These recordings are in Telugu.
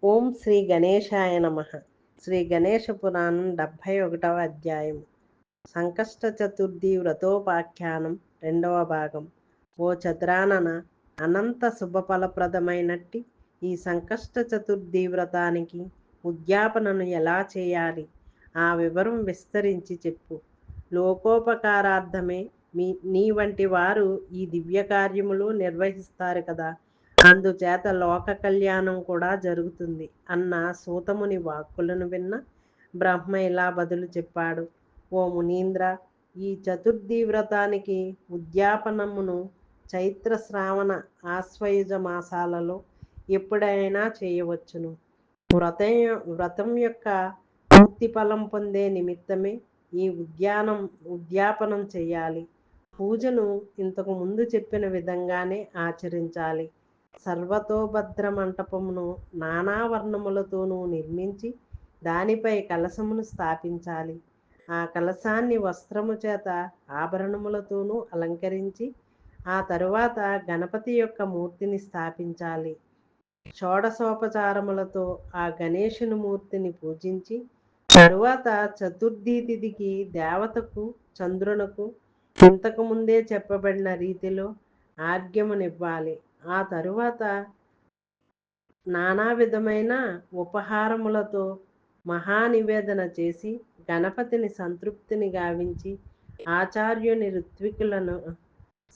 ఓం శ్రీ గణేశాయ నమః. శ్రీ గణేశ పురాణం 71వ అధ్యాయం. సంకష్ట చతుర్థి వ్రతోపాఖ్యానం 2వ భాగం. ఓ చతురానన, అనంత శుభఫలప్రదమైనట్టి ఈ సంకష్ట చతుర్థి వ్రతానికి ఉద్యాపనను ఎలా చేయాలి, ఆ వివరం విస్తరించి చెప్పు. లోకోపకారార్థమే నీ వంటి వారు ఈ దివ్య కార్యములు నిర్వహిస్తారు కదా, అందుచేత లోక కళ్యాణం కూడా జరుగుతుంది అన్న సూతముని వాక్కులను విన్న బ్రహ్మ ఇలా బదులు చెప్పాడు. ఓ మునీంద్ర, ఈ చతుర్థి వ్రతానికి ఉద్యాపనమును చైత్ర శ్రావణ ఆశ్వయుజ మాసాలలో ఎప్పుడైనా చేయవచ్చును. వ్రతం యొక్క పూర్తి ఫలం పొందే నిమిత్తమే ఈ ఉద్యాపనం చేయాలి. పూజను ఇంతకు ముందు చెప్పిన విధంగానే ఆచరించాలి. సర్వతోభద్ర మంటపమును నానా వర్ణములతోనూ నిర్మించి దానిపై కలశమును స్థాపించాలి. ఆ కలశాన్ని వస్త్రము చేత ఆభరణములతోనూ అలంకరించి ఆ తరువాత గణపతి యొక్క మూర్తిని స్థాపించాలి. షోడశోపచారములతో ఆ గణేశుని మూర్తిని పూజించి తరువాత చతుర్థి తిథికి దేవతకు చంద్రునకు ఇంతకు ముందే చెప్పబడిన రీతిలో ఆర్ఘ్యమునివ్వాలి. ఆ తరువాత నానా విధమైన ఉపహారములతో మహానివేదన చేసి గణపతిని సంతృప్తిని గావించి ఆచార్యుని ఋత్వికులను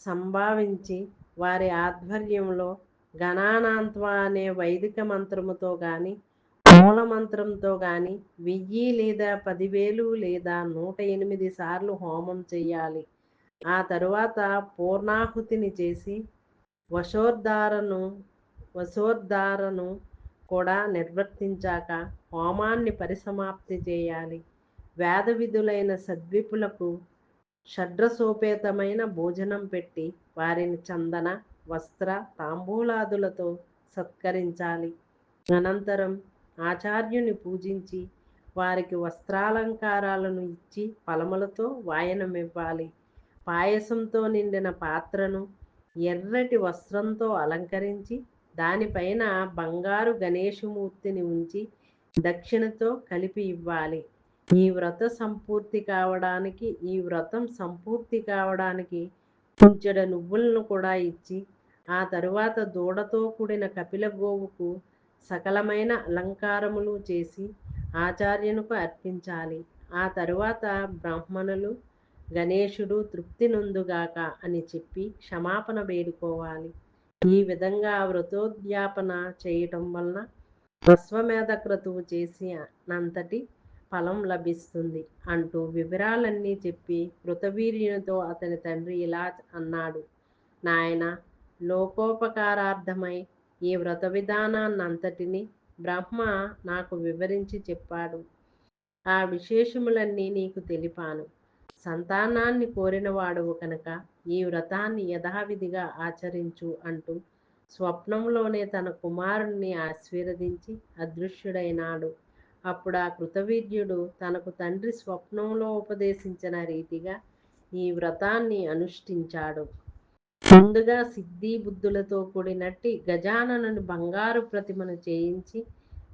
సంభావించి వారి ఆధ్వర్యంలో గణానాంత్వ అనే వైదిక మంత్రముతో గాని మూల మంత్రంతో గాని 1000 లేదా 10,000 లేదా 108 సార్లు హోమం చెయ్యాలి. ఆ తరువాత పూర్ణాహుతిని చేసి వశోద్ధారను కూడా నిర్వర్తించాక హోమాన్ని పరిసమాప్తి చేయాలి. వేద విధులైన సద్విపులకు షడ్రసోపేతమైన భోజనం పెట్టి వారిని చందన వస్త్ర తాంబూలాదులతో సత్కరించాలి. అనంతరం ఆచార్యుని పూజించి వారికి వస్త్రాలంకారాలను ఇచ్చి ఫలములతో వాయనమివ్వాలి. పాయసంతో నిండిన పాత్రను ఎర్రటి వస్త్రంతో అలంకరించి దానిపైన బంగారు గణేశమూర్తిని ఉంచి దక్షిణతో కలిపి ఇవ్వాలి. ఈ వ్రతం సంపూర్తి కావడానికి కొంచెడు నువ్వులను కూడా ఇచ్చి ఆ తరువాత దూడతో కూడిన కపిల గోవుకు సకలమైన అలంకారములు చేసి ఆచార్యునికి అర్పించాలి. ఆ తరువాత బ్రాహ్మణులు గణేశుడు తృప్తి నొందుగాక అని చెప్పి క్షమాపణ వేడుకోవాలి. ఈ విధంగా వ్రతోద్యాపన చేయటం వలన అశ్వమేధ క్రతువు చేసినంతటి ఫలం లభిస్తుంది అంటూ వివరాలన్నీ చెప్పి కృతవీర్యునితో అతని తండ్రి ఇలా అన్నాడు. నాయన, లోకోపకారార్థమై ఈ వ్రత విధానాన్నంతటినీ బ్రహ్మ నాకు వివరించి చెప్పాడు. ఆ విశేషములన్నీ నీకు తెలిపాను. సంతానాన్ని కోరినవాడువు కనుక ఈ వ్రతాన్ని యథావిధిగా ఆచరించు అంటూ స్వప్నంలోనే తన కుమారుణ్ణి ఆశీర్వదించి అదృశ్యుడైనాడు. అప్పుడు ఆ కృతవీర్యుడు తనకు తండ్రి స్వప్నంలో ఉపదేశించిన రీతిగా ఈ వ్రతాన్ని అనుష్ఠించాడు. ముందుగా సిద్ధి బుద్ధులతో కూడినట్టి గజాననుని బంగారు ప్రతిమను చేయించి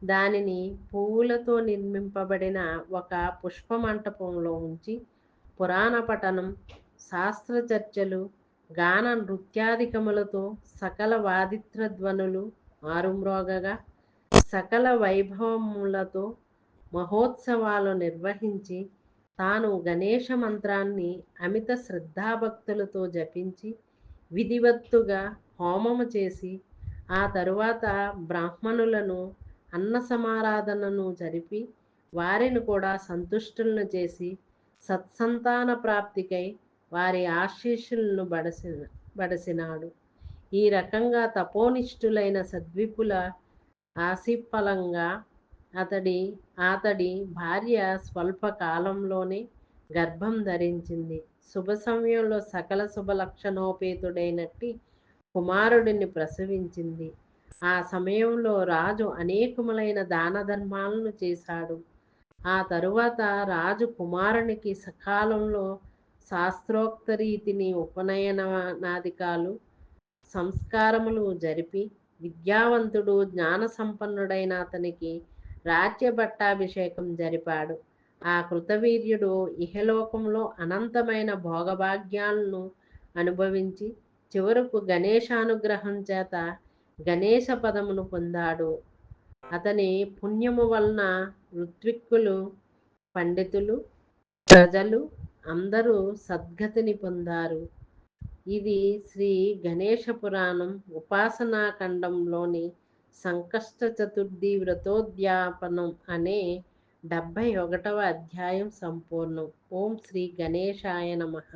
దానిని పువ్వులతో నిర్మింపబడిన ఒక పుష్పమంటపంలో ఉంచి పురాణ పఠనం, శాస్త్ర చర్చలు, గాన నృత్యాధికములతో సకల వాదిత్రధ్వనులు మారుమ్రోగగా సకల వైభవములతో మహోత్సవాలు నిర్వహించి తాను గణేశ మంత్రాన్ని అమిత శ్రద్ధాభక్తులతో జపించి విధివత్తుగా హోమము చేసి ఆ తరువాత బ్రాహ్మణులను అన్న సమారాధనను జరిపి వారిని కూడా సంతుష్టులను చేసి సత్సంతాన ప్రాప్తికై వారి ఆశీస్సులను బడసినాడు. ఈ రకంగా తపోనిష్ఠులైన సద్విపుల ఆశీఫలంగా అతడి భార్య స్వల్ప కాలంలోనే గర్భం ధరించింది. శుభ సమయంలో సకల శుభ లక్షణోపేతుడైనట్టి కుమారుడిని ప్రసవించింది. ఆ సమయంలో రాజు అనేకములైన దాన ధర్మాలను చేశాడు. ఆ తరువాత రాజు కుమారునికి సకాలంలో శాస్త్రోక్త రీతిని ఉపనయనాదికాలు సంస్కారములు జరిపి విద్యావంతుడు జ్ఞాన సంపన్నుడైన అతనికి రాజ్య పట్టాభిషేకం జరిపాడు. ఆ కృతవీర్యుడు ఇహలోకంలో అనంతమైన భోగభాగ్యాలను అనుభవించి చివరకు గణేశానుగ్రహం చేత గణేశ పదమును పొందాడు. అతని పుణ్యము వలన ఋత్విక్కులు, పండితులు, ప్రజలు అందరూ సద్గతిని పొందారు. ఇది శ్రీ గణేష పురాణం ఉపాసనా ఖండంలోని సంకష్ట చతుర్థి వ్రతోద్యాపనం అనే 71వ అధ్యాయం సంపూర్ణం. ఓం శ్రీ గణేశాయ నమః.